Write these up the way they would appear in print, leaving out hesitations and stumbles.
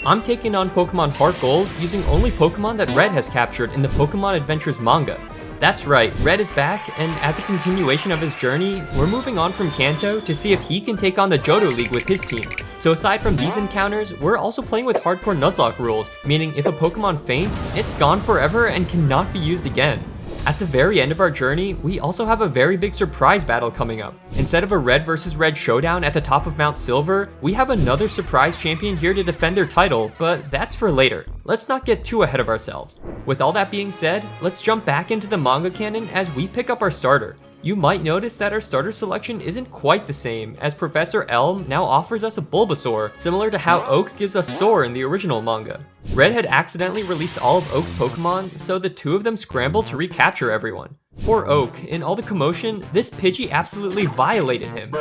I'm taking on Pokémon HeartGold using only Pokémon that Red has captured in the Pokémon Adventures manga. That's right, Red is back, and as a continuation of his journey, we're moving on from Kanto to see if he can take on the Johto League with his team. So aside from these encounters, we're also playing with Hardcore Nuzlocke rules, meaning if a Pokémon faints, it's gone forever and cannot be used again. At the very end of our journey, we also have a very big surprise battle coming up. Instead of a Red vs Red showdown at the top of Mount Silver, we have another surprise champion here to defend their title, but that's for later. Let's not get too ahead of ourselves. With all that being said, let's jump back into the manga canon as we pick up our starter. You might notice that our starter selection isn't quite the same, as Professor Elm now offers us a Bulbasaur, similar to how Oak gives us Soar in the original manga. Red had accidentally released all of Oak's Pokemon, so the two of them scrambled to recapture everyone. Poor Oak, in all the commotion, this Pidgey absolutely violated him.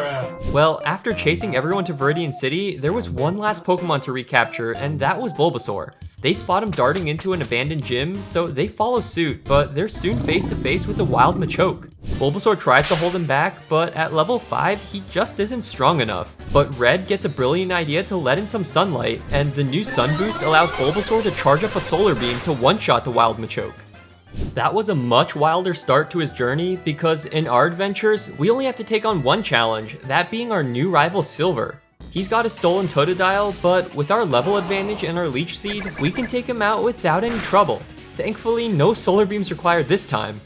Well, after chasing everyone to Viridian City, there was one last Pokemon to recapture, and that was Bulbasaur. They spot him darting into an abandoned gym, so they follow suit, but they're soon face to face with a wild Machoke. Bulbasaur tries to hold him back, but at level 5, he just isn't strong enough. But Red gets a brilliant idea to let in some sunlight, and the new Sun Boost allows Bulbasaur to charge up a Solar Beam to one-shot the wild Machoke. That was a much wilder start to his journey, because in our adventures, we only have to take on one challenge, that being our new rival Silver. He's got a stolen Totodile, but with our level advantage and our Leech Seed, we can take him out without any trouble. Thankfully, no Solar Beams required this time.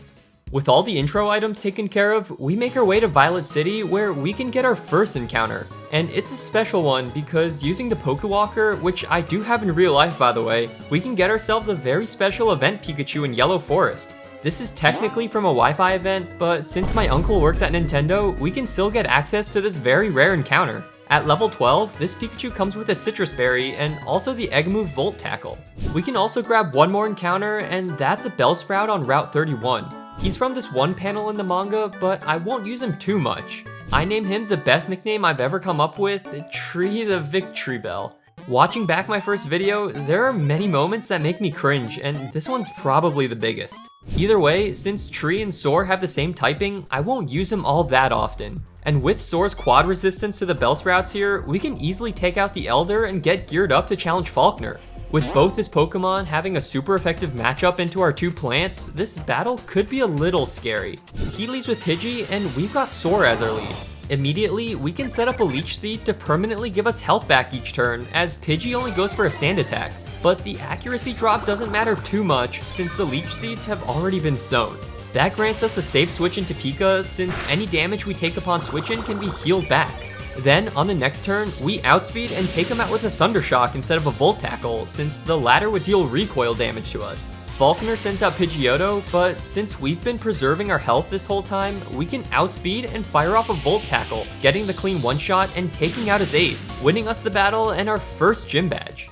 With all the intro items taken care of, we make our way to Violet City where we can get our first encounter. And it's a special one because using the Pokewalker, which I do have in real life by the way, we can get ourselves a very special event Pikachu in Yellow Forest. This is technically from a Wi-Fi event, but since my uncle works at Nintendo, we can still get access to this very rare encounter. At level 12, this Pikachu comes with a Citrus Berry and also the Egg Move Volt Tackle. We can also grab one more encounter, and that's a Bellsprout on Route 31. He's from this one panel in the manga, but I won't use him too much. I name him the best nickname I've ever come up with, Tree the Victory Bell. Watching back my first video, there are many moments that make me cringe, and this one's probably the biggest. Either way, since Tree and Soar have the same typing, I won't use him all that often. And with Soar's quad resistance to the Bellsprouts here, we can easily take out the Elder and get geared up to challenge Falkner. With both his Pokemon having a super effective matchup into our two plants, this battle could be a little scary. He leads with Pidgey, and we've got Soar as our lead. Immediately, we can set up a Leech Seed to permanently give us health back each turn, as Pidgey only goes for a Sand attack. But the accuracy drop doesn't matter too much since the Leech Seeds have already been sown. That grants us a safe switch into Pika since any damage we take upon switch-in can be healed back. Then, on the next turn, we outspeed and take him out with a Thunder Shock instead of a Volt Tackle, since the latter would deal recoil damage to us. Falkner sends out Pidgeotto, but since we've been preserving our health this whole time, we can outspeed and fire off a Volt Tackle, getting the clean one-shot and taking out his ace, winning us the battle and our first gym badge.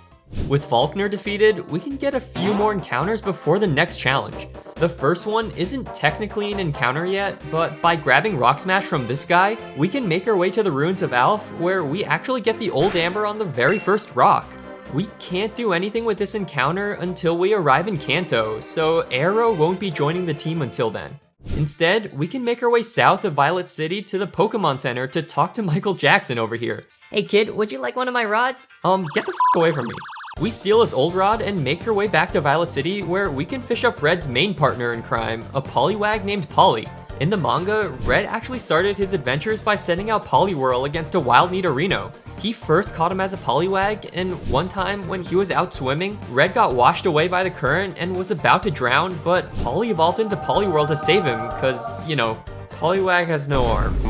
With Falkner defeated, we can get a few more encounters before the next challenge. The first one isn't technically an encounter yet, but by grabbing Rock Smash from this guy, we can make our way to the ruins of Alph, where we actually get the old Amber on the very first rock. We can't do anything with this encounter until we arrive in Kanto, so Arrow won't be joining the team until then. Instead, we can make our way south of Violet City to the Pokemon Center to talk to Michael Jackson over here. Hey kid, would you like one of my rods? Get the f away from me. We steal his old rod and make our way back to Violet City where we can fish up Red's main partner in crime, a Poliwag named Polly. In the manga, Red actually started his adventures by sending out Poliwhirl against a wild Nidorino. He first caught him as a Poliwag, and one time when he was out swimming, Red got washed away by the current and was about to drown, but Polly evolved into Poliwhirl to save him, cause, you know, Poliwag has no arms.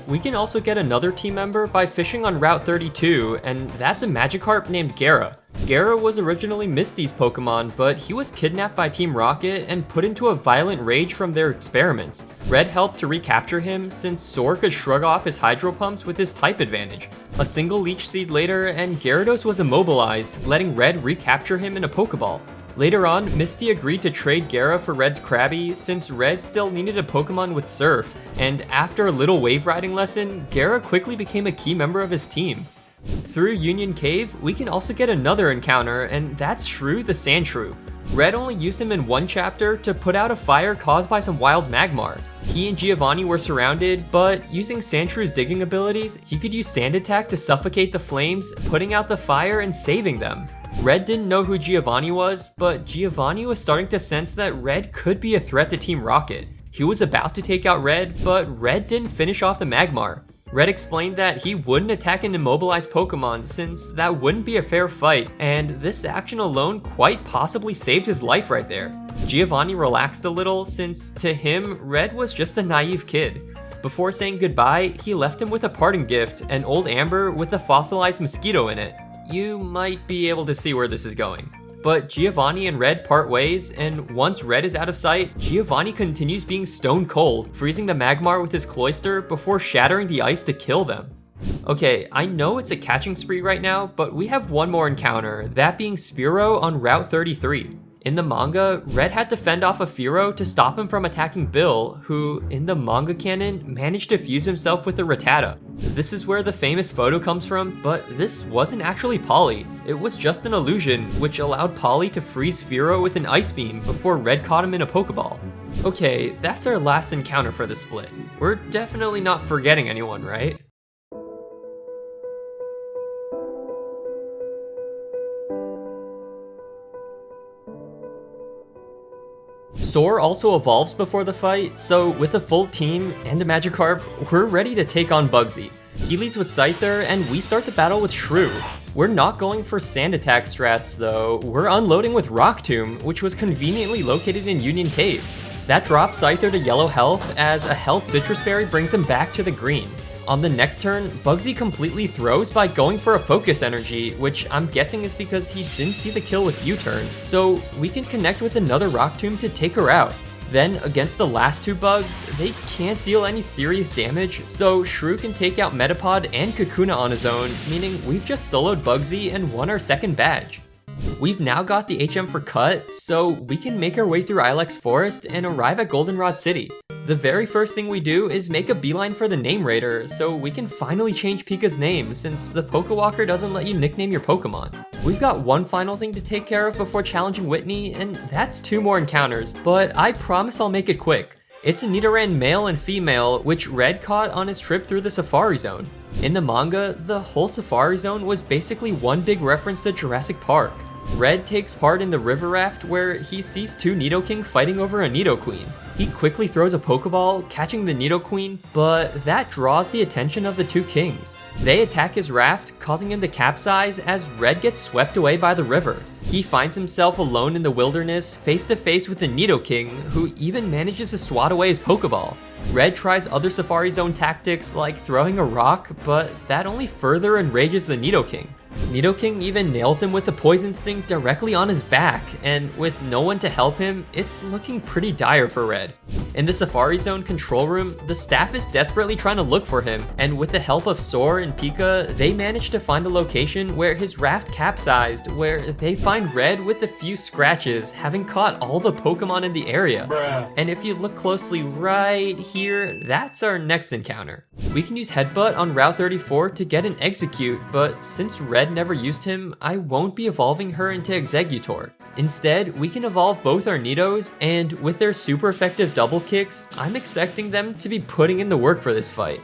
We can also get another team member by fishing on Route 32, and that's a Magikarp named Gara. Gara was originally Misty's Pokemon, but he was kidnapped by Team Rocket and put into a violent rage from their experiments. Red helped to recapture him since Soar could shrug off his Hydro Pumps with his type advantage. A single Leech Seed later, and Gyarados was immobilized, letting Red recapture him in a Pokeball. Later on, Misty agreed to trade Gara for Red's Krabby since Red still needed a Pokemon with Surf, and after a little wave riding lesson, Gara quickly became a key member of his team. Through Union Cave, we can also get another encounter, and that's Shrew the Sandshrew. Red only used him in one chapter to put out a fire caused by some wild Magmar. He and Giovanni were surrounded, but using Sandshrews' digging abilities, he could use Sand Attack to suffocate the flames, putting out the fire and saving them. Red didn't know who Giovanni was, but Giovanni was starting to sense that Red could be a threat to Team Rocket. He was about to take out Red, but Red didn't finish off the Magmar. Red explained that he wouldn't attack an immobilized Pokemon since that wouldn't be a fair fight, and this action alone quite possibly saved his life right there. Giovanni relaxed a little since to him, Red was just a naive kid. Before saying goodbye, he left him with a parting gift, an old amber with a fossilized mosquito in it. You might be able to see where this is going. But Giovanni and Red part ways, and once Red is out of sight, Giovanni continues being stone cold, freezing the Magmar with his Cloyster before shattering the ice to kill them. Okay, I know it's a catching spree right now, but we have one more encounter, that being Spearow on Route 33. In the manga, Red had to fend off a Fearow to stop him from attacking Bill, who, in the manga canon, managed to fuse himself with a Rattata. This is where the famous photo comes from, but this wasn't actually Polly. It was just an illusion, which allowed Polly to freeze Fearow with an Ice Beam before Red caught him in a Pokeball. Okay, that's our last encounter for the split. We're definitely not forgetting anyone, right? Soar also evolves before the fight, so with a full team and a Magikarp, we're ready to take on Bugsy. He leads with Scyther, and we start the battle with Shrew. We're not going for Sand Attack strats though, we're unloading with Rock Tomb, which was conveniently located in Union Cave. That drops Scyther to yellow health, as a health Citrus Berry brings him back to the green. On the next turn, Bugsy completely throws by going for a Focus Energy, which I'm guessing is because he didn't see the kill with U-turn, so we can connect with another Rock Tomb to take her out. Then, against the last two bugs, they can't deal any serious damage, so Shrew can take out Metapod and Kakuna on his own, meaning we've just soloed Bugsy and won our second badge. We've now got the HM for Cut, so we can make our way through Ilex Forest and arrive at Goldenrod City. The very first thing we do is make a beeline for the Name Raider, so we can finally change Pika's name since the Pokewalker doesn't let you nickname your Pokemon. We've got one final thing to take care of before challenging Whitney, and that's 2 more encounters, but I promise I'll make it quick. It's a Nidoran male and female, which Red caught on his trip through the Safari Zone. In the manga, the whole Safari Zone was basically one big reference to Jurassic Park. Red takes part in the river raft where he sees 2 Nidoking fighting over a Nidoqueen. He quickly throws a Pokeball, catching the Nidoqueen, but that draws the attention of the 2 kings. They attack his raft, causing him to capsize as Red gets swept away by the river. He finds himself alone in the wilderness, face to face with the Nidoking, who even manages to swat away his Pokeball. Red tries other Safari Zone tactics like throwing a rock, but that only further enrages the Nidoking. Nidoking even nails him with the Poison Sting directly on his back, and with no one to help him, it's looking pretty dire for Red. In the Safari Zone control room, the staff is desperately trying to look for him, and with the help of Soar and Pika, they manage to find the location where his raft capsized, where they find Red with a few scratches, having caught all the Pokemon in the area. And if you look closely right here, that's our next encounter. We can use Headbutt on Route 34 to get an Execute, but since Red never used him, I won't be evolving her into Exeggutor. Instead, we can evolve both our Nidos, and with their super effective double kicks, I'm expecting them to be putting in the work for this fight.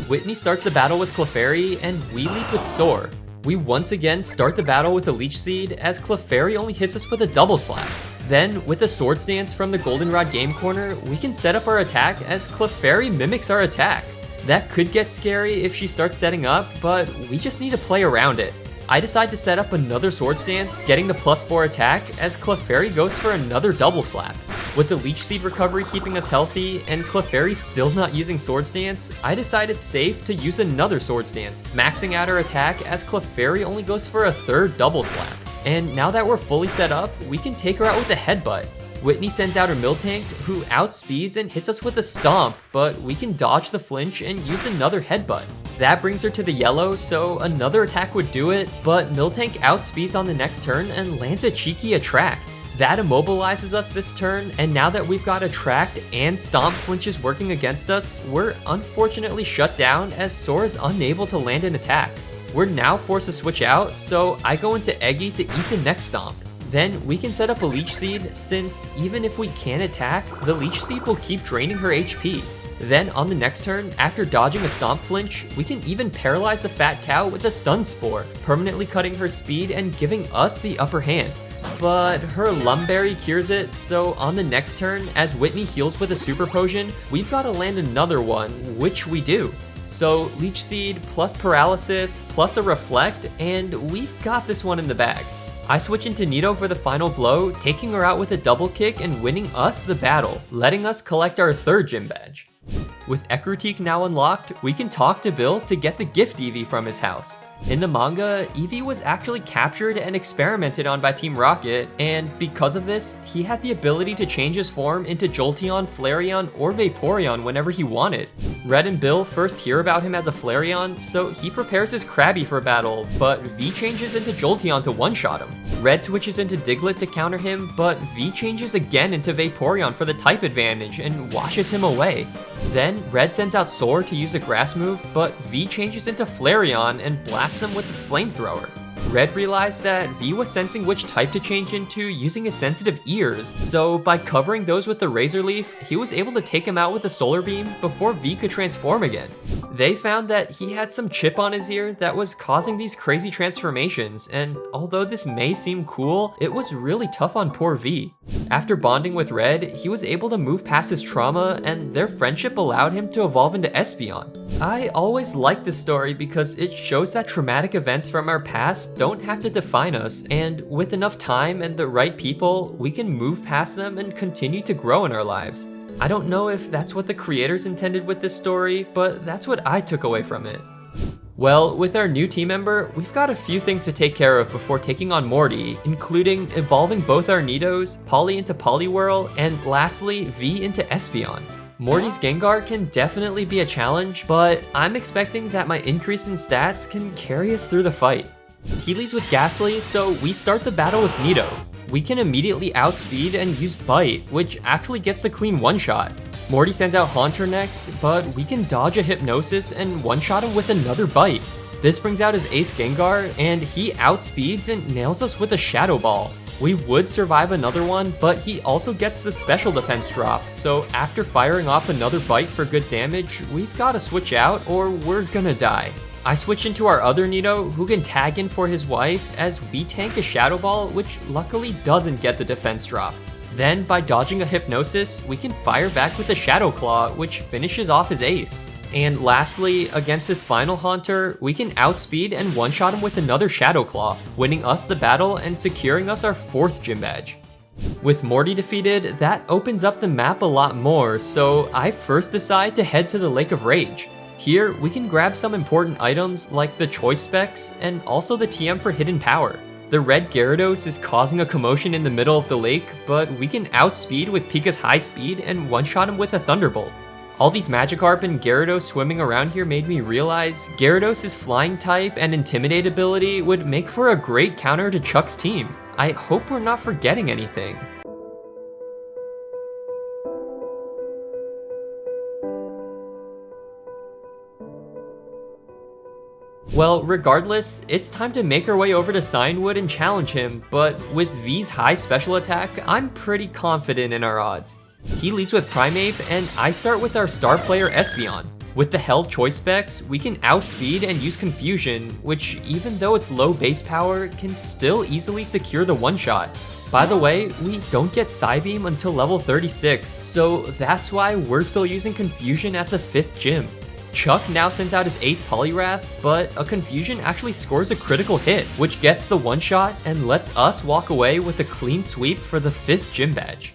Whitney starts the battle with Clefairy, and we leap with Soar. We once again start the battle with a Leech Seed, as Clefairy only hits us with a double slap. Then, with a Swords Dance from the Goldenrod Game Corner, we can set up our attack as Clefairy mimics our attack. That could get scary if she starts setting up, but we just need to play around it. I decide to set up another Swords Dance, getting the +4 attack, as Clefairy goes for another double slap. With the Leech Seed recovery keeping us healthy, and Clefairy still not using Swords Dance, I decide it's safe to use another Swords Dance, maxing out her attack as Clefairy only goes for a third double slap. And now that we're fully set up, we can take her out with a Headbutt. Whitney sends out her Miltank, who outspeeds and hits us with a Stomp, but we can dodge the flinch and use another Headbutt. That brings her to the yellow, so another attack would do it, but Miltank outspeeds on the next turn and lands a cheeky Attract. That immobilizes us this turn, and now that we've got Attract and Stomp flinches working against us, we're unfortunately shut down as Soar is unable to land an attack. We're now forced to switch out, so I go into Eggy to eat the next Stomp. Then we can set up a Leech Seed, since even if we can't attack, the Leech Seed will keep draining her HP. Then on the next turn, after dodging a Stomp Flinch, we can even paralyze the Fat Cow with a Stun Spore, permanently cutting her speed and giving us the upper hand. But her Lumberry cures it, so on the next turn, as Whitney heals with a Super Potion, we've got to land another one, which we do. So Leech Seed plus Paralysis plus a Reflect, and we've got this one in the bag. I switch into Nido for the final blow, taking her out with a double kick and winning us the battle, letting us collect our third gym badge. With Ecruteak now unlocked, we can talk to Bill to get the gift Eevee from his house. In the manga, Eevee was actually captured and experimented on by Team Rocket, and because of this, he had the ability to change his form into Jolteon, Flareon, or Vaporeon whenever he wanted. Red and Bill first hear about him as a Flareon, so he prepares his Krabby for battle, but V changes into Jolteon to one-shot him. Red switches into Diglett to counter him, but V changes again into Vaporeon for the type advantage and washes him away. Then, Red sends out Soar to use a grass move, but V changes into Flareon and blasts them with the Flamethrower. Red realized that V was sensing which type to change into using his sensitive ears, so by covering those with the Razor Leaf, he was able to take him out with the Solar Beam before V could transform again. They found that he had some chip on his ear that was causing these crazy transformations, and although this may seem cool, it was really tough on poor V. After bonding with Red, he was able to move past his trauma, and their friendship allowed him to evolve into Espeon. I always like this story because it shows that traumatic events from our past don't have to define us, and with enough time and the right people, we can move past them and continue to grow in our lives. I don't know if that's what the creators intended with this story, but that's what I took away from it. Well, with our new team member, we've got a few things to take care of before taking on Morty, including evolving both our Nidos, Polly into Poliwhirl, and lastly, V into Espeon. Morty's Gengar can definitely be a challenge, but I'm expecting that my increase in stats can carry us through the fight. He leads with Ghastly, so we start the battle with Nido. We can immediately outspeed and use Bite, which actually gets the clean one-shot. Morty sends out Haunter next, but we can dodge a Hypnosis and one-shot him with another Bite. This brings out his Ace Gengar, and he outspeeds and nails us with a Shadow Ball. We would survive another one, but he also gets the special defense drop, so after firing off another Bite for good damage, we've gotta switch out or we're gonna die. I switch into our other Nido, who can tag in for his wife, as we tank a Shadow Ball, which luckily doesn't get the defense drop. Then, by dodging a Hypnosis, we can fire back with the Shadow Claw, which finishes off his ace. And lastly, against his final Haunter, we can outspeed and one-shot him with another Shadow Claw, winning us the battle and securing us our fourth gym badge. With Morty defeated, that opens up the map a lot more, so I first decide to head to the Lake of Rage. Here, we can grab some important items like the Choice Specs and also the TM for Hidden Power. The red Gyarados is causing a commotion in the middle of the lake, but we can outspeed with Pika's high speed and one-shot him with a Thunderbolt. All these Magikarp and Gyarados swimming around here made me realize Gyarados' flying type and Intimidate ability would make for a great counter to Chuck's team. I hope we're not forgetting anything. Well, regardless, it's time to make our way over to Cianwood and challenge him, but with V's high special attack, I'm pretty confident in our odds. He leads with Primeape, and I start with our star player Espeon. With the held choice specs, we can outspeed and use Confusion, which even though it's low base power, can still easily secure the one-shot. By the way, we don't get Psybeam until level 36, so that's why we're still using Confusion at the 5th gym. Chuck now sends out his Ace Poliwrath, but a Confusion actually scores a critical hit, which gets the one-shot and lets us walk away with a clean sweep for the 5th gym badge.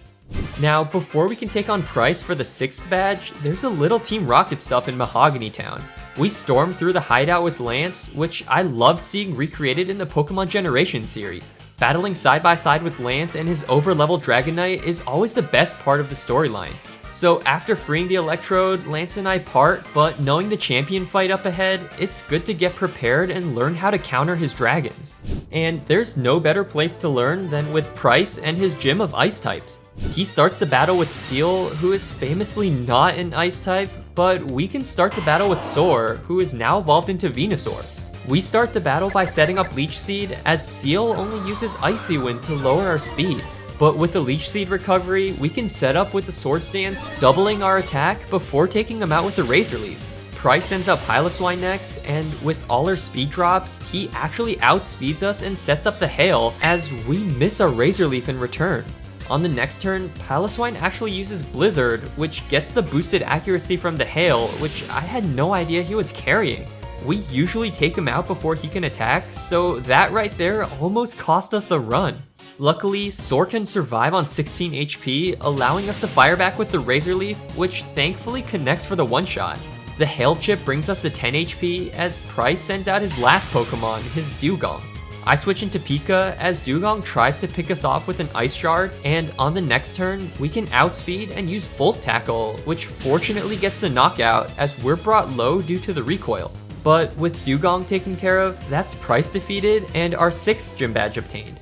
Now, before we can take on Pryce for the 6th badge, there's a little Team Rocket stuff in Mahogany Town. We storm through the hideout with Lance, which I love seeing recreated in the Pokemon Generation series. Battling side by side with Lance and his over-leveled Dragonite is always the best part of the storyline. So after freeing the Electrode, Lance and I part, but knowing the champion fight up ahead, it's good to get prepared and learn how to counter his dragons. And there's no better place to learn than with Pryce and his gym of ice types. He starts the battle with Seal, who is famously not an ice type, but we can start the battle with Soar, who is now evolved into Venusaur. We start the battle by setting up Leech Seed, as Seal only uses Icy Wind to lower our speed. But with the Leech Seed recovery, we can set up with the Swords Dance, doubling our attack before taking them out with the Razor Leaf. Pryce sends out Piloswine next, and with all our speed drops, he actually outspeeds us and sets up the Hail as we miss our Razor Leaf in return. On the next turn, Piloswine actually uses Blizzard, which gets the boosted accuracy from the Hail, which I had no idea he was carrying. We usually take him out before he can attack, so that right there almost cost us the run. Luckily, Soar can survive on 16 HP, allowing us to fire back with the Razor Leaf, which thankfully connects for the one-shot. The Hail Chip brings us to 10 HP as Pryce sends out his last Pokemon, his Dewgong. I switch into Pika as Dewgong tries to pick us off with an Ice Shard, and on the next turn, we can outspeed and use Volt Tackle, which fortunately gets the knockout as we're brought low due to the recoil. But with Dewgong taken care of, that's Pryce defeated and our 6th gym badge obtained.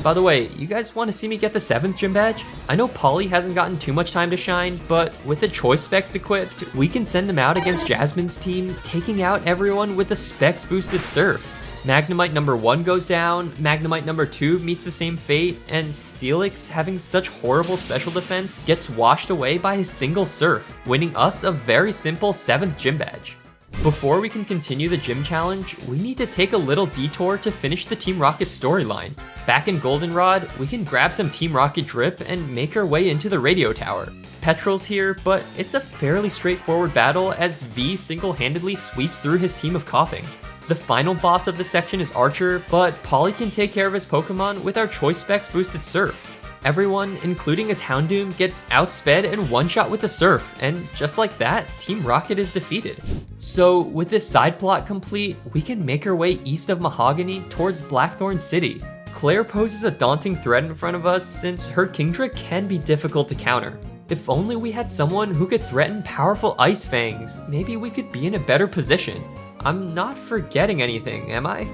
By the way, you guys want to see me get the 7th gym badge? I know Polly hasn't gotten too much time to shine, but with the choice specs equipped, we can send them out against Jasmine's team, taking out everyone with the specs boosted Surf. Magnemite number 1 goes down, Magnemite number 2 meets the same fate, and Steelix, having such horrible special defense, gets washed away by his single Surf, winning us a very simple 7th gym badge. Before we can continue the gym challenge, we need to take a little detour to finish the Team Rocket storyline. Back in Goldenrod, we can grab some Team Rocket drip and make our way into the radio tower. Petrel's here, but it's a fairly straightforward battle as V single-handedly sweeps through his team of Coughing. The final boss of this section is Archer, but Polly can take care of his Pokemon with our choice specs boosted Surf. Everyone, including his Houndoom, gets outsped and one-shot with the Surf, and just like that, Team Rocket is defeated. So with this side plot complete, we can make our way east of Mahogany towards Blackthorn City. Clair poses a daunting threat in front of us since her Kingdra can be difficult to counter. If only we had someone who could threaten powerful Ice Fangs, maybe we could be in a better position. I'm not forgetting anything, am I?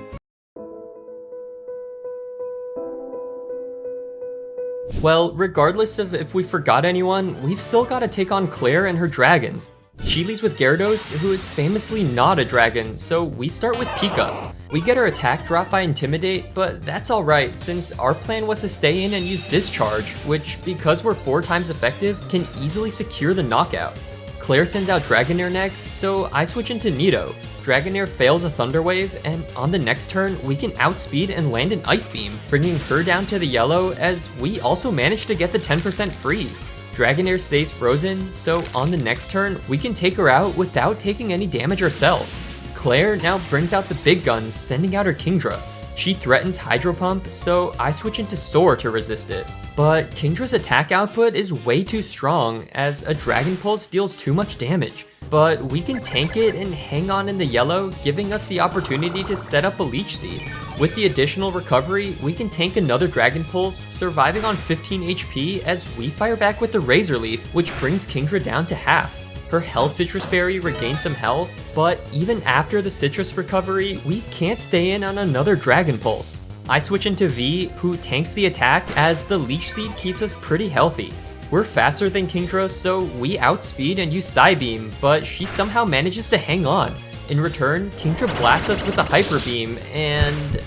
Well, regardless of if we forgot anyone, we've still got to take on Clair and her dragons. She leads with Gyarados, who is famously not a dragon, so we start with Pika. We get our attack drop by Intimidate, but that's alright since our plan was to stay in and use Discharge, which, because we're 4 times effective, can easily secure the knockout. Clair sends out Dragonair next, so I switch into Nido. Dragonair fails a Thunder Wave, and on the next turn, we can outspeed and land an Ice Beam, bringing her down to the yellow as we also manage to get the 10% freeze. Dragonair stays frozen, so on the next turn, we can take her out without taking any damage ourselves. Clair now brings out the big guns, sending out her Kingdra. She threatens Hydro Pump, so I switch into Soar to resist it. But Kingdra's attack output is way too strong, as a Dragon Pulse deals too much damage. But we can tank it and hang on in the yellow, giving us the opportunity to set up a Leech Seed. With the additional recovery, we can tank another Dragon Pulse, surviving on 15 HP as we fire back with the Razor Leaf, which brings Kingdra down to half. Her Held Citrus Berry regains some health, but even after the Citrus recovery, we can't stay in on another Dragon Pulse. I switch into V, who tanks the attack as the Leech Seed keeps us pretty healthy. We're faster than Kingdra, so we outspeed and use Psybeam, but she somehow manages to hang on. In return, Kingdra blasts us with a Hyper Beam, and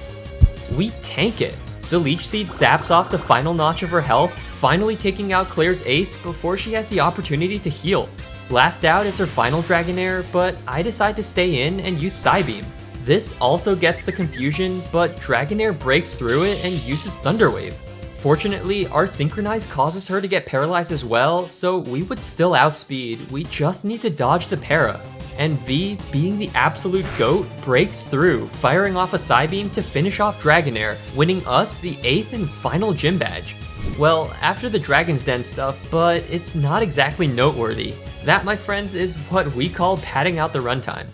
we tank it. The Leech Seed saps off the final notch of her health, finally taking out Clair's ace before she has the opportunity to heal. Last out is her final Dragonair, but I decide to stay in and use Psybeam. This also gets the confusion, but Dragonair breaks through it and uses Thunder Wave. Fortunately, our Synchronize causes her to get paralyzed as well, so we would still outspeed, we just need to dodge the para. And V, being the absolute GOAT, breaks through, firing off a Psybeam to finish off Dragonair, winning us the 8th and final gym badge. Well, after the Dragon's Den stuff, but it's not exactly noteworthy. That, my friends, is what we call padding out the runtime.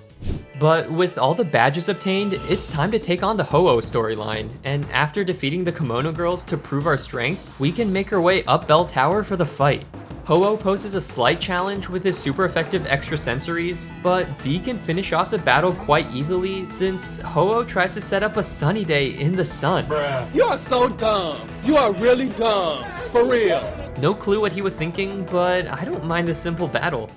But with all the badges obtained, it's time to take on the Ho-Oh storyline, and after defeating the Kimono Girls to prove our strength, we can make our way up Bell Tower for the fight. Ho-Oh poses a slight challenge with his super effective extrasensories, but V can finish off the battle quite easily since Ho-Oh tries to set up a sunny day in the sun. Bruh. You are so dumb. You are really dumb. For real. No clue what he was thinking, but I don't mind this simple battle.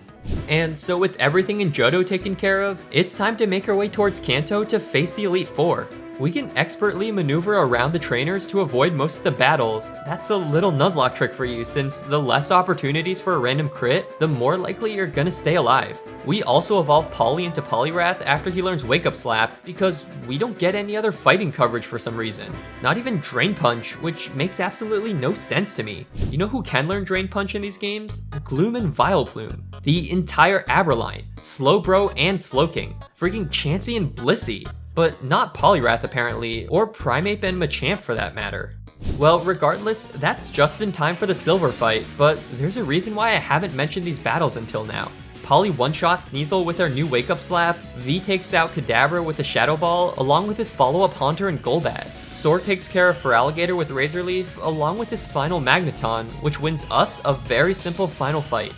And so with everything in Johto taken care of, it's time to make our way towards Kanto to face the Elite Four. We can expertly maneuver around the trainers to avoid most of the battles. That's a little Nuzlocke trick for you, since the less opportunities for a random crit, the more likely you're gonna stay alive. We also evolve Polly into Poliwrath after he learns Wake Up Slap, because we don't get any other fighting coverage for some reason. Not even Drain Punch, which makes absolutely no sense to me. You know who can learn Drain Punch in these games? Gloom and Vileplume. The entire Abra line, Slowbro and Slowking, freaking Chansey and Blissey. But not Poliwrath apparently, or Primeape and Machamp for that matter. Well, regardless, that's just in time for the silver fight, but there's a reason why I haven't mentioned these battles until now. Polly one-shots Sneasel with her new Wake Up Slap, V takes out Kadabra with the Shadow Ball, along with his follow-up Haunter and Golbat. Soar takes care of Feraligatr with Razor Leaf, along with his final Magneton, which wins us a very simple final fight.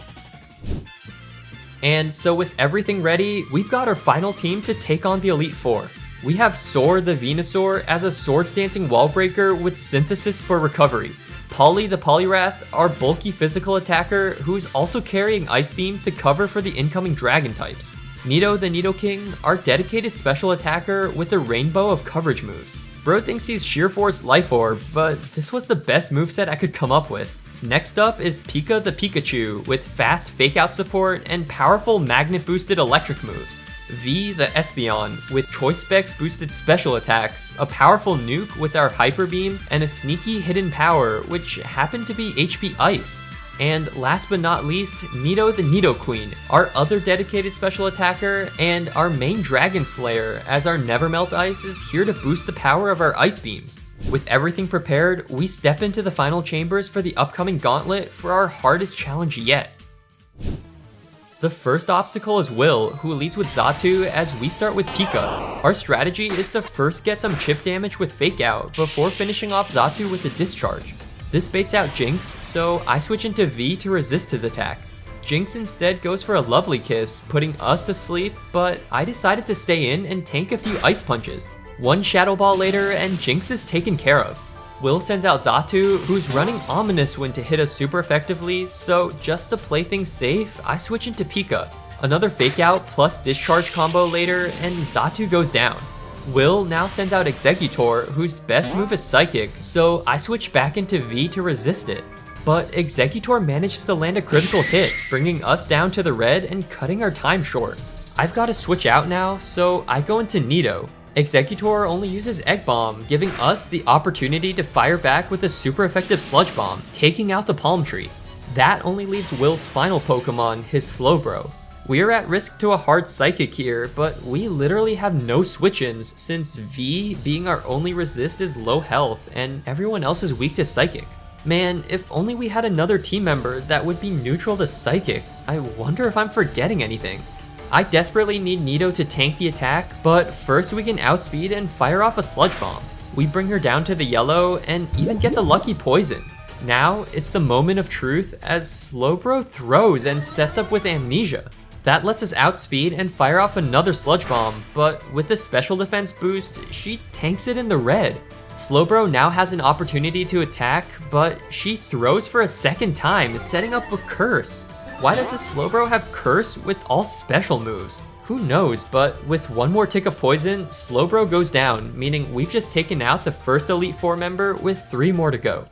And so with everything ready, we've got our final team to take on the Elite Four. We have Soar the Venusaur as a Swords-Dancing Wall Breaker with Synthesis for recovery. Polly the Poliwrath, our bulky physical attacker who's also carrying Ice Beam to cover for the incoming Dragon types. Nido the Nidoking, our dedicated special attacker with a rainbow of coverage moves. Bro thinks he's Sheer Force Life Orb, but this was the best moveset I could come up with. Next up is Pika the Pikachu with fast Fake Out support and powerful magnet boosted electric moves. V the Espeon with Choice Specs boosted special attacks, a powerful nuke with our Hyper Beam, and a sneaky hidden power which happened to be HP Ice. And last but not least, Nido the Nidoqueen, our other dedicated special attacker, and our main Dragon Slayer, as our Nevermelt Ice is here to boost the power of our Ice Beams. With everything prepared, we step into the final chambers for the upcoming gauntlet for our hardest challenge yet. The first obstacle is Will, who leads with Xatu as we start with Pika. Our strategy is to first get some chip damage with Fake Out before finishing off Xatu with the Discharge. This baits out Jinx, so I switch into V to resist his attack. Jinx instead goes for a Lovely Kiss, putting us to sleep, but I decided to stay in and tank a few Ice Punches. One Shadow Ball later and Jinx is taken care of. Will sends out Xatu, who's running Ominous Wind to hit us super effectively, so just to play things safe, I switch into Pika. Another Fake Out plus Discharge combo later, and Xatu goes down. Will now sends out Exeggutor, whose best move is Psychic, so I switch back into V to resist it. But Exeggutor manages to land a critical hit, bringing us down to the red and cutting our time short. I've got to switch out now, so I go into Nido. Exeggutor only uses Egg Bomb, giving us the opportunity to fire back with a super effective Sludge Bomb, taking out the Palm Tree. That only leaves Will's final Pokemon, his Slowbro. We are at risk to a hard Psychic here, but we literally have no switch-ins since V, being our only resist, is low health and everyone else is weak to Psychic. Man, if only we had another team member that would be neutral to Psychic. I wonder if I'm forgetting anything. I desperately need Nido to tank the attack, but first we can outspeed and fire off a Sludge Bomb. We bring her down to the yellow and even get the lucky poison. Now, it's the moment of truth as Slowbro throws and sets up with Amnesia. That lets us outspeed and fire off another Sludge Bomb, but with the special defense boost, she tanks it in the red. Slowbro now has an opportunity to attack, but she throws for a second time, setting up a Curse. Why does this Slowbro have Curse with all special moves? Who knows, but with one more tick of poison, Slowbro goes down, meaning we've just taken out the first Elite Four member with 3 more to go.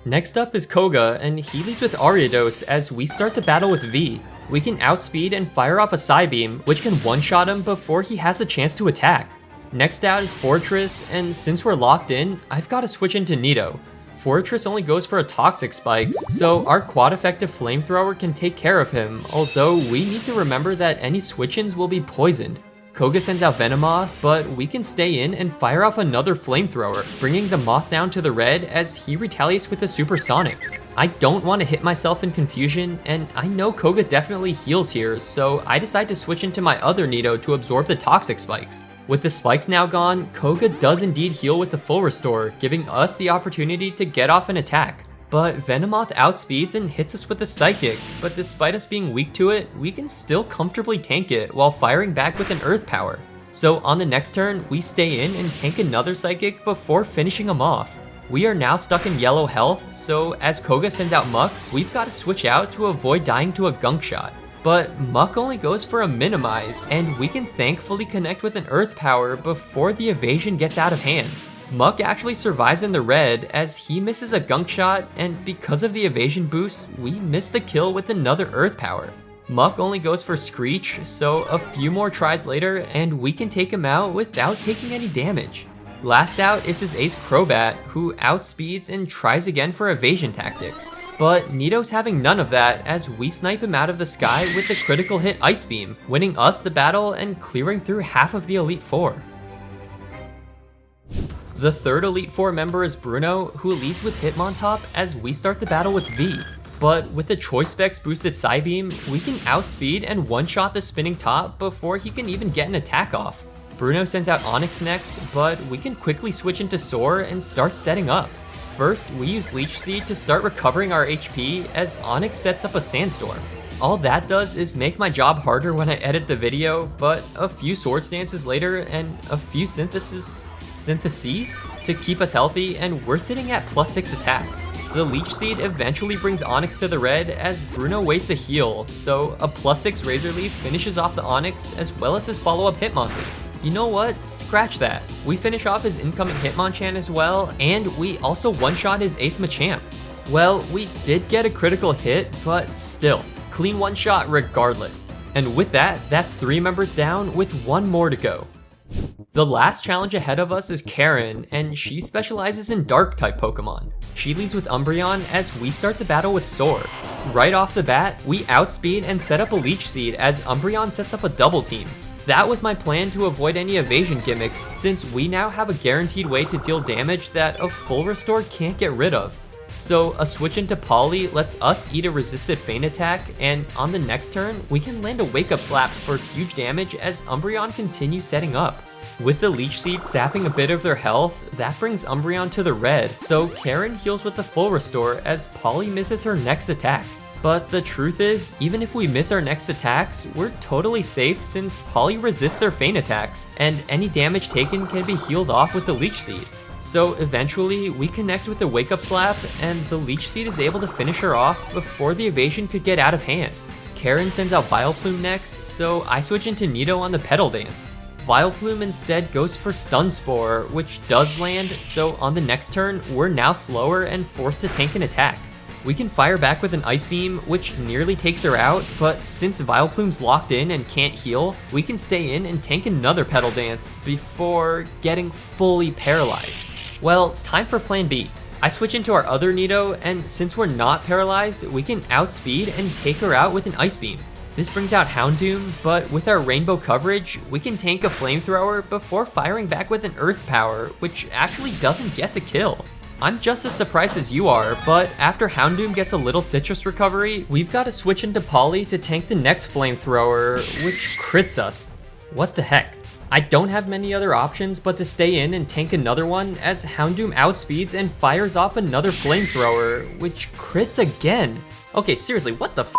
Next up is Koga, and he leads with Ariados as we start the battle with V. We can outspeed and fire off a Psybeam, which can one-shot him before he has a chance to attack. Next out is Fortress, and since we're locked in, I've got to switch into Nido. Fortress only goes for a Toxic Spikes, so our quad-effective Flamethrower can take care of him, although we need to remember that any switch-ins will be poisoned. Koga sends out Venomoth, but we can stay in and fire off another Flamethrower, bringing the Moth down to the red as he retaliates with a Supersonic. I don't want to hit myself in confusion, and I know Koga definitely heals here, so I decide to switch into my other Nido to absorb the Toxic Spikes. With the spikes now gone, Koga does indeed heal with the full restore, giving us the opportunity to get off an attack. But Venomoth outspeeds and hits us with a Psychic, but despite us being weak to it, we can still comfortably tank it while firing back with an Earth Power. So on the next turn, we stay in and tank another Psychic before finishing him off. We are now stuck in yellow health, so as Koga sends out Muck, we've got to switch out to avoid dying to a Gunk Shot. but Muck only goes for a minimize, and we can thankfully connect with an Earth Power before the evasion gets out of hand. Muck actually survives in the red as he misses a gunk shot, and because of the evasion boost, we miss the kill with another Earth Power. Muck only goes for Screech, so a few more tries later and we can take him out without taking any damage. Last out is his ace Crobat, who outspeeds and tries again for evasion tactics. But Nito's having none of that as we snipe him out of the sky with the critical hit Ice Beam, winning us the battle and clearing through half of the Elite Four. The third Elite Four member is Bruno, who leads with Hitmontop as we start the battle with V. But with the Choice Specs boosted Psybeam, we can outspeed and one-shot the spinning top before he can even get an attack off. Bruno sends out Onix next, but we can quickly switch into Soar and start setting up. First, we use Leech Seed to start recovering our HP as Onix sets up a Sandstorm. All that does is make my job harder when I edit the video, but a few Swords Dances later and a few syntheses to keep us healthy, and we're sitting at +6 attack. The Leech Seed eventually brings Onix to the red as Bruno wastes a heal, so a +6 Razor Leaf finishes off the Onix as well as his follow-up Hitmonchan. You know what? Scratch that. We finish off his incoming Hitmonchan as well, and we also one-shot his Ace Machamp. Well, we did get a critical hit, but still, clean one-shot regardless. And with that, that's 3 members down with 1 more to go. The last challenge ahead of us is Karen, and she specializes in Dark-type Pokemon. She leads with Umbreon as we start the battle with Soar. Right off the bat, we outspeed and set up a Leech Seed as Umbreon sets up a double team. That was my plan to avoid any evasion gimmicks, since we now have a guaranteed way to deal damage that a full restore can't get rid of. So a switch into Poly lets us eat a resisted feint attack, and on the next turn, we can land a Wake Up Slap for huge damage as Umbreon continues setting up. With the Leech Seed sapping a bit of their health, that brings Umbreon to the red, so Karen heals with the full restore as Poly misses her next attack. But the truth is, even if we miss our next attacks, we're totally safe since Poly resists their feint attacks, and any damage taken can be healed off with the Leech Seed. So eventually, we connect with the Wake Up Slap, and the Leech Seed is able to finish her off before the evasion could get out of hand. Karen sends out Vileplume next, so I switch into Nito on the Petal Dance. Vileplume instead goes for Stun Spore, which does land, so on the next turn, we're now slower and forced to tank an attack. We can fire back with an Ice Beam, which nearly takes her out, but since Vileplume's locked in and can't heal, we can stay in and tank another Petal Dance before getting fully paralyzed. Well, time for plan B. I switch into our other Nito, and since we're not paralyzed, we can outspeed and take her out with an Ice Beam. This brings out Houndoom, but with our rainbow coverage, we can tank a Flamethrower before firing back with an Earth Power, which actually doesn't get the kill. I'm just as surprised as you are, but after Houndoom gets a little citrus recovery, we've got to switch into Poly to tank the next Flamethrower, which crits us. What the heck? I don't have many other options but to stay in and tank another one as Houndoom outspeeds and fires off another Flamethrower, which crits again. Okay, seriously, what the f***?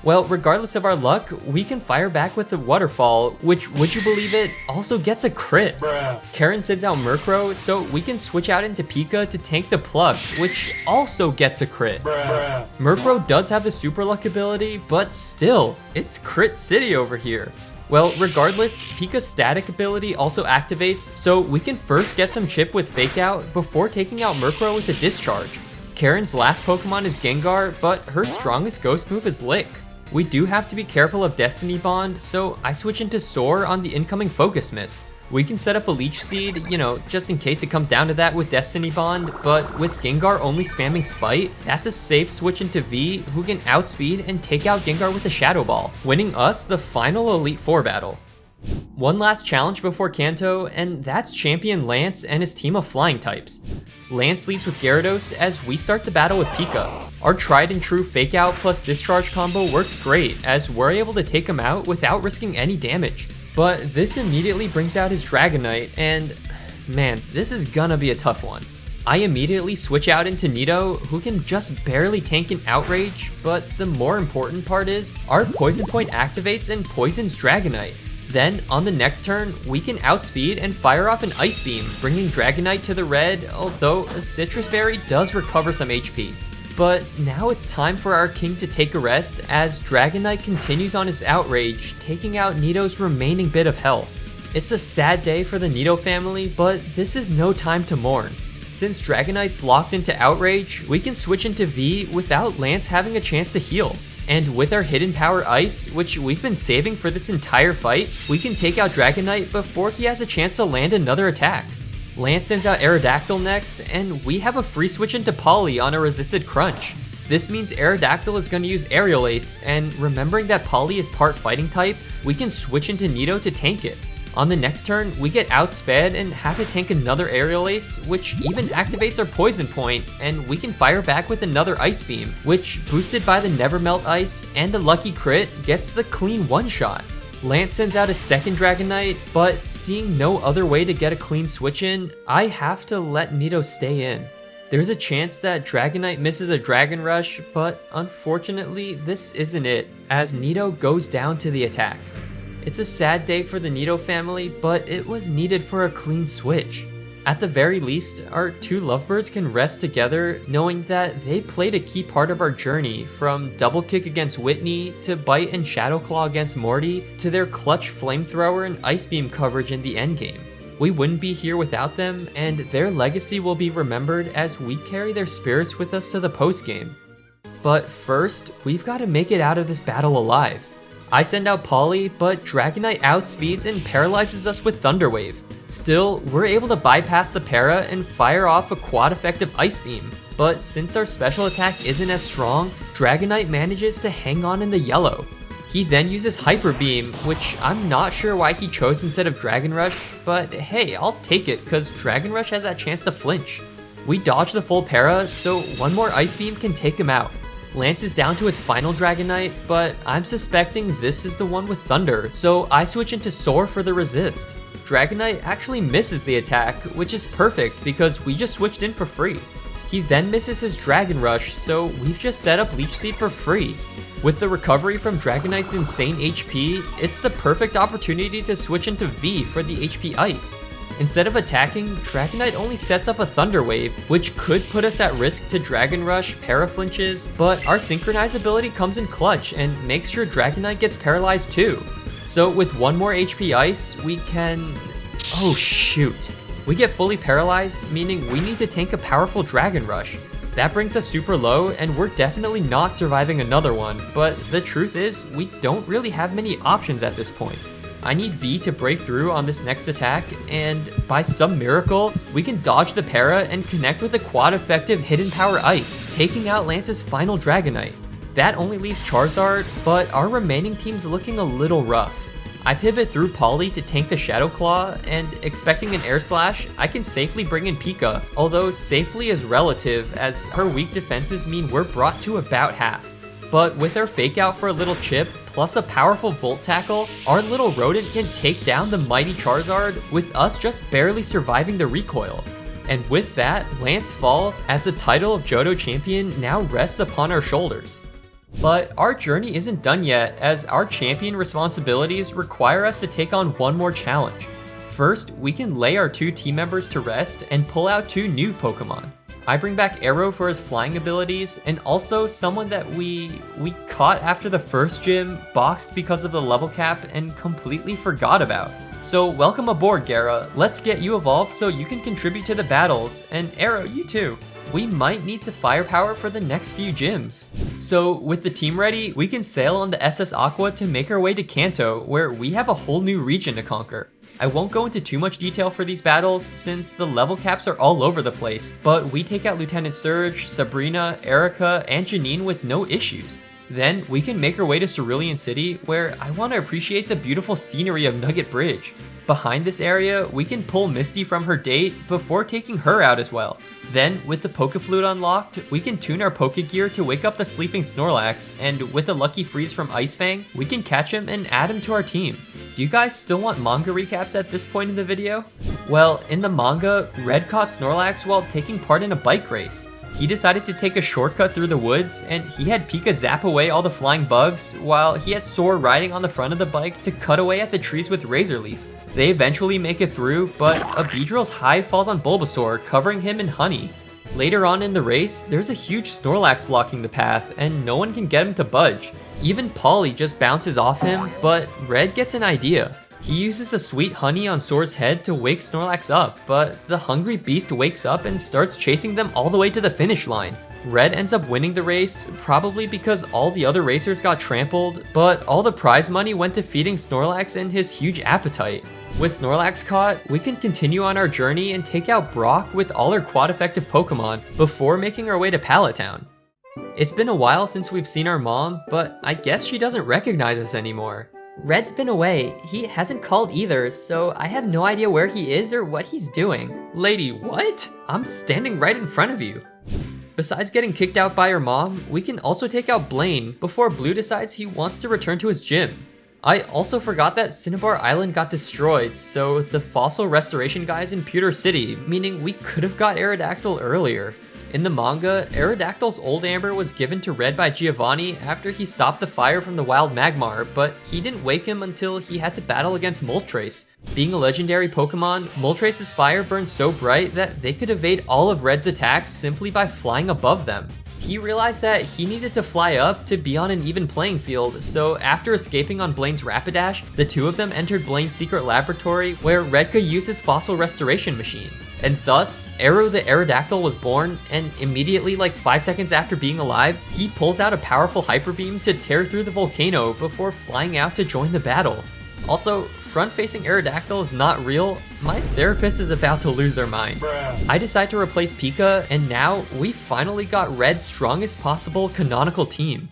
Well, regardless of our luck, we can fire back with the Waterfall, which, would you believe it, also gets a crit. Bruh. Karen sends out Murkrow, so we can switch out into Pika to tank the Pluck, which also gets a crit. Bruh. Murkrow does have the Super Luck ability, but still, it's Crit City over here. Well, regardless, Pika's static ability also activates, so we can first get some chip with Fake Out before taking out Murkrow with a Discharge. Karen's last Pokemon is Gengar, but her strongest ghost move is Lick. We do have to be careful of Destiny Bond, so I switch into Soar on the incoming Focus Miss. We can set up a Leech Seed, just in case it comes down to that with Destiny Bond, but with Gengar only spamming Spite, that's a safe switch into V, who can outspeed and take out Gengar with a Shadow Ball, winning us the final Elite Four battle. One last challenge before Kanto, and that's Champion Lance and his team of flying types. Lance leads with Gyarados as we start the battle with Pika. Our tried and true Fake Out plus Discharge combo works great as we're able to take him out without risking any damage. But this immediately brings out his Dragonite, and man, this is gonna be a tough one. I immediately switch out into Nito, who can just barely tank an Outrage, but the more important part is, our Poison Point activates and poisons Dragonite. Then, on the next turn, we can outspeed and fire off an Ice Beam, bringing Dragonite to the red, although a Citrus Berry does recover some HP. But now it's time for our king to take a rest as Dragonite continues on his outrage, taking out Nito's remaining bit of health. It's a sad day for the Nito family, but this is no time to mourn. Since Dragonite's locked into outrage, we can switch into V without Lance having a chance to heal. And with our hidden power Ice, which we've been saving for this entire fight, we can take out Dragonite before he has a chance to land another attack. Lance sends out Aerodactyl next, and we have a free switch into Polly on a resisted crunch. This means Aerodactyl is going to use Aerial Ace, and remembering that Polly is part fighting type, we can switch into Nito to tank it. On the next turn, we get outsped and have to tank another Aerial Ace, which even activates our Poison Point, and we can fire back with another Ice Beam, which, boosted by the Never Melt Ice and a lucky crit, gets the clean one-shot. Lance sends out a second Dragonite, but seeing no other way to get a clean switch in, I have to let Nito stay in. There's a chance that Dragonite misses a Dragon Rush, but unfortunately this isn't it, as Nito goes down to the attack. It's a sad day for the Nito family, but it was needed for a clean switch. At the very least, our two lovebirds can rest together knowing that they played a key part of our journey, from Double Kick against Whitney, to Bite and Shadow Claw against Morty, to their clutch Flamethrower and Ice Beam coverage in the endgame. We wouldn't be here without them, and their legacy will be remembered as we carry their spirits with us to the postgame. But first, we've got to make it out of this battle alive. I send out Polly, but Dragonite outspeeds and paralyzes us with Thunder Wave. Still, we're able to bypass the para and fire off a quad effective Ice Beam, but since our special attack isn't as strong, Dragonite manages to hang on in the yellow. He then uses Hyper Beam, which I'm not sure why he chose instead of Dragon Rush, but hey, I'll take it cause Dragon Rush has that chance to flinch. We dodge the full para, so one more Ice Beam can take him out. Lance is down to his final Dragonite, but I'm suspecting this is the one with Thunder, so I switch into Soar for the resist. Dragonite actually misses the attack, which is perfect because we just switched in for free. He then misses his Dragon Rush, so we've just set up Leech Seed for free. With the recovery from Dragonite's insane HP, it's the perfect opportunity to switch into V for the HP Ice. Instead of attacking, Dragonite only sets up a Thunder Wave, which could put us at risk to Dragon Rush, Paraflinches, but our Synchronize ability comes in clutch and makes sure Dragonite gets paralyzed too. So with one more HP Ice, we can... oh shoot. We get fully paralyzed, meaning we need to tank a powerful Dragon Rush. That brings us super low, and we're definitely not surviving another one, but the truth is, we don't really have many options at this point. I need V to break through on this next attack, and by some miracle, we can dodge the para and connect with a quad effective Hidden Power Ice, taking out Lance's final Dragonite. That only leaves Charizard, but our remaining team's looking a little rough. I pivot through Polly to tank the Shadow Claw, and expecting an Air Slash, I can safely bring in Pika, although safely is relative as her weak defenses mean we're brought to about half. But with our Fake Out for a little chip, plus a powerful Volt Tackle, our little rodent can take down the mighty Charizard with us just barely surviving the recoil. And with that, Lance falls as the title of Johto Champion now rests upon our shoulders. But our journey isn't done yet, as our champion responsibilities require us to take on one more challenge. First, we can lay our two team members to rest and pull out two new Pokemon. I bring back Arrow for his flying abilities, and also someone that we caught after the first gym, boxed because of the level cap, and completely forgot about. So welcome aboard, Gara. Let's get you evolved so you can contribute to the battles, and Arrow, you too. We might need the firepower for the next few gyms. So with the team ready, we can sail on the SS Aqua to make our way to Kanto, where we have a whole new region to conquer. I won't go into too much detail for these battles since the level caps are all over the place, but we take out Lieutenant Surge, Sabrina, Erica, and Janine with no issues. Then we can make our way to Cerulean City, where I want to appreciate the beautiful scenery of Nugget Bridge. Behind this area, we can pull Misty from her date before taking her out as well. Then, with the Pokeflute unlocked, we can tune our Pokegear to wake up the sleeping Snorlax, and with a Lucky Freeze from Ice Fang, we can catch him and add him to our team. Do you guys still want manga recaps at this point in the video? Well, in the manga, Red caught Snorlax while taking part in a bike race. He decided to take a shortcut through the woods, and he had Pika zap away all the flying bugs, while he had Sora riding on the front of the bike to cut away at the trees with Razor Leaf. They eventually make it through, but a Beedrill's hive falls on Bulbasaur, covering him in honey. Later on in the race, there's a huge Snorlax blocking the path, and no one can get him to budge. Even Polly just bounces off him, but Red gets an idea. He uses the sweet honey on Soar's head to wake Snorlax up, but the hungry beast wakes up and starts chasing them all the way to the finish line. Red ends up winning the race, probably because all the other racers got trampled, but all the prize money went to feeding Snorlax and his huge appetite. With Snorlax caught, we can continue on our journey and take out Brock with all our quad effective Pokemon before making our way to Pallet Town. It's been a while since we've seen our mom, but I guess she doesn't recognize us anymore. Red's been away. He hasn't called either, so I have no idea where he is or what he's doing. Lady, what? I'm standing right in front of you. Besides getting kicked out by her mom, we can also take out Blaine before Blue decides he wants to return to his gym. I also forgot that Cinnabar Island got destroyed, so the fossil restoration guy's in Pewter City, meaning we could have got Aerodactyl earlier. In the manga, Aerodactyl's old amber was given to Red by Giovanni after he stopped the fire from the wild Magmar, but he didn't wake him until he had to battle against Moltres. Being a legendary Pokemon, Moltres' fire burned so bright that they could evade all of Red's attacks simply by flying above them. He realized that he needed to fly up to be on an even playing field, so after escaping on Blaine's Rapidash, the two of them entered Blaine's secret laboratory where Red could use his fossil restoration machine. And thus, Aero the Aerodactyl was born, and immediately, like 5 seconds after being alive, he pulls out a powerful Hyper Beam to tear through the volcano before flying out to join the battle. Also, front-facing Aerodactyl is not real. My therapist is about to lose their mind. I decide to replace Pika, and now we finally got Red's strongest possible canonical team.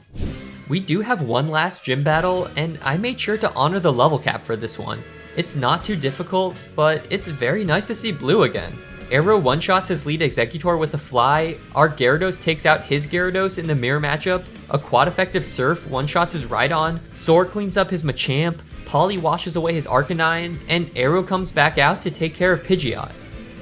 We do have one last gym battle, and I made sure to honor the level cap for this one. It's not too difficult, but it's very nice to see Blue again. Aero one-shots his lead Exeggutor with a Fly, our Gyarados takes out his Gyarados in the mirror matchup, a quad-effective Surf one-shots his Rhydon, Soar cleans up his Machamp, Polly washes away his Arcanine, and Aero comes back out to take care of Pidgeot.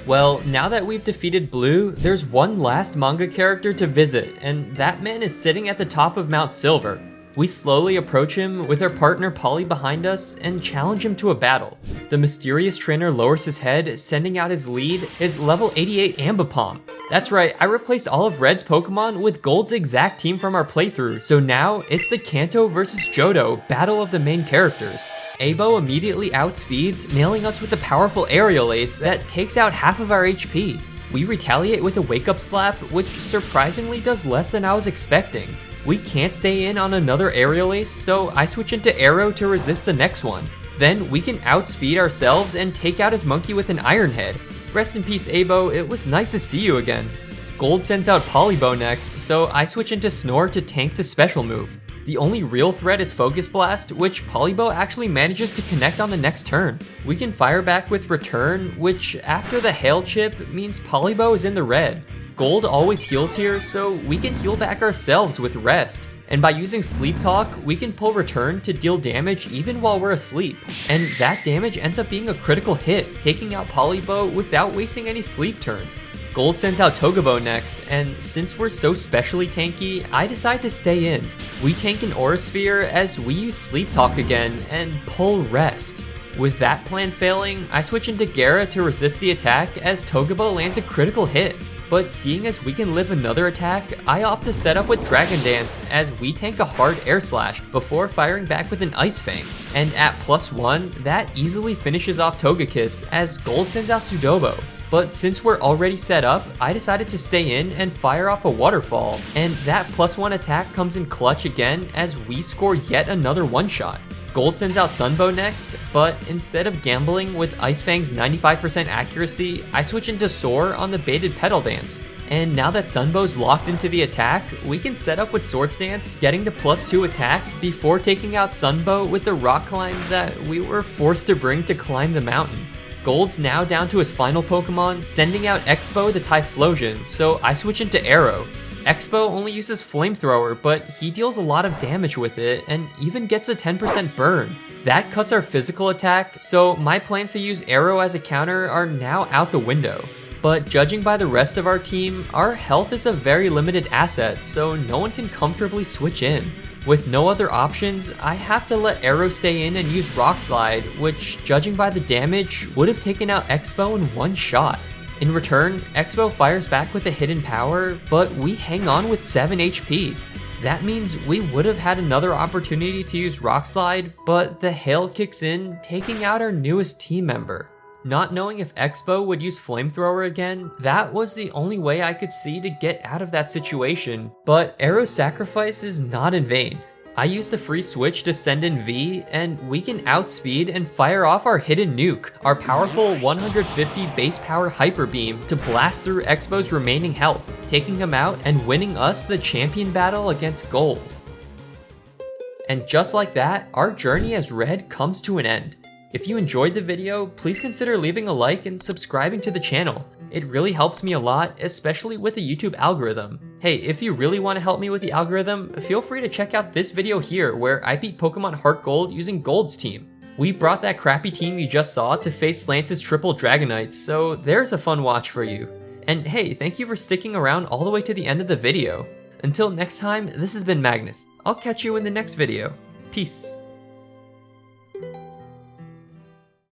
Well, now that we've defeated Blue, there's one last manga character to visit, and that man is sitting at the top of Mount Silver. We slowly approach him with our partner Polly behind us and challenge him to a battle. The mysterious trainer lowers his head, sending out his lead, his level 88 Ambipom. That's right, I replaced all of Red's Pokemon with Gold's exact team from our playthrough, so now it's the Kanto vs Johto battle of the main characters. Abo immediately outspeeds, nailing us with a powerful Aerial Ace that takes out half of our HP. We retaliate with a Wake Up Slap, which surprisingly does less than I was expecting. We can't stay in on another Aerial Ace, so I switch into Aero to resist the next one. Then we can outspeed ourselves and take out his monkey with an Iron Head. Rest in peace, Abo, it was nice to see you again. Gold sends out Polybo next, so I switch into Snore to tank the special move. The only real threat is Focus Blast, which Polybo actually manages to connect on the next turn. We can fire back with Return, which after the Hail Chip means Polybo is in the red. Gold always heals here, so we can heal back ourselves with Rest. And by using Sleep Talk, we can pull Return to deal damage even while we're asleep. And that damage ends up being a critical hit, taking out Polybo without wasting any sleep turns. Gold sends out Togebo next, and since we're so specially tanky, I decide to stay in. We tank an Aura Sphere as we use Sleep Talk again and pull Rest. With that plan failing, I switch into Gara to resist the attack as Togebo lands a critical hit. But seeing as we can live another attack, I opt to set up with Dragon Dance as we tank a hard Air Slash before firing back with an Ice Fang. And at +1, that easily finishes off Togekiss as Gold sends out Sudobo. But since we're already set up, I decided to stay in and fire off a Waterfall, and that +1 attack comes in clutch again as we score yet another one-shot. Gold sends out Sunbow next, but instead of gambling with Ice Fang's 95% accuracy, I switch into Soar on the baited Petal Dance. And now that Sunbow's locked into the attack, we can set up with Swords Dance, getting to +2 attack before taking out Sunbow with the rock climb that we were forced to bring to climb the mountain. Gold's now down to his final Pokemon, sending out Expo the Typhlosion, so I switch into Aero. Expo only uses Flamethrower, but he deals a lot of damage with it and even gets a 10% burn. That cuts our physical attack, so my plans to use Aero as a counter are now out the window. But judging by the rest of our team, our health is a very limited asset, so no one can comfortably switch in. With no other options, I have to let Aero stay in and use Rock Slide, which, judging by the damage, would have taken out Expo in one shot. In return, Expo fires back with a hidden power, but we hang on with 7 HP. That means we would have had another opportunity to use Rock Slide, but the hail kicks in, taking out our newest team member. Not knowing if Expo would use Flamethrower again, that was the only way I could see to get out of that situation, but Arrow's sacrifice is not in vain. I use the free switch to send in V, and we can outspeed and fire off our hidden nuke, our powerful 150 base power Hyper Beam, to blast through Expo's remaining health, taking him out and winning us the champion battle against Gold. And just like that, our journey as Red comes to an end. If you enjoyed the video, please consider leaving a like and subscribing to the channel. It really helps me a lot, especially with the YouTube algorithm. Hey, if you really want to help me with the algorithm, feel free to check out this video here where I beat Pokemon HeartGold using Gold's team. We brought that crappy team you just saw to face Lance's triple Dragonites, so there's a fun watch for you. And hey, thank you for sticking around all the way to the end of the video. Until next time, this has been Magnus. I'll catch you in the next video. Peace.